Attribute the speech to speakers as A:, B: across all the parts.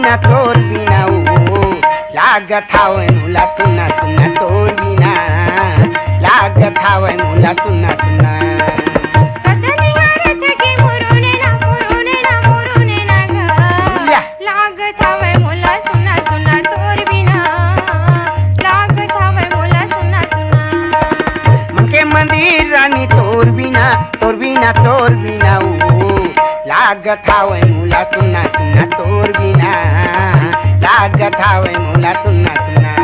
A: बिना तोर बिना ओ लागत हावे मुला सुना सुना तोर बिना लागत हावे मुला सुना सुना तोर बिना ओ लागत हावे मुला सुना सुना तोर बिना लागत हावे मुला सुना सुना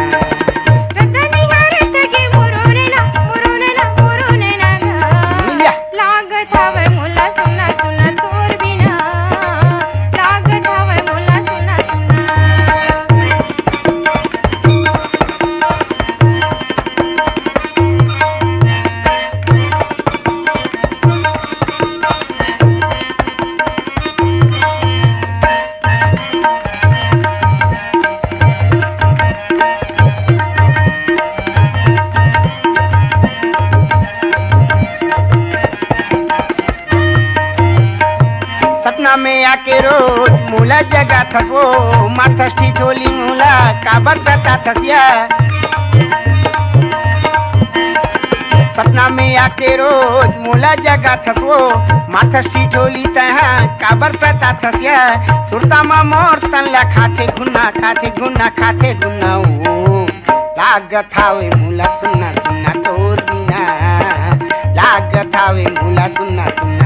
A: सपना में आके रोज मुला जगा थसो माथस्टी टोली मुला काबर सता थसिया सपना में आके रोज मुला जगा थसो माथस्टी टोली तहा काबर सता थसिया सुरता मा मोर तन ला खाते गुना ओ लागत हावे मुला सुना सुना तोर बिना लागत हावे मुला सुना सुना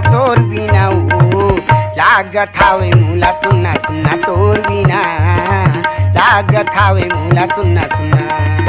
A: तोर बिना ओ लागत हावे मुला सुना सुना तोर बिना लागत हावे मुला सुना सुना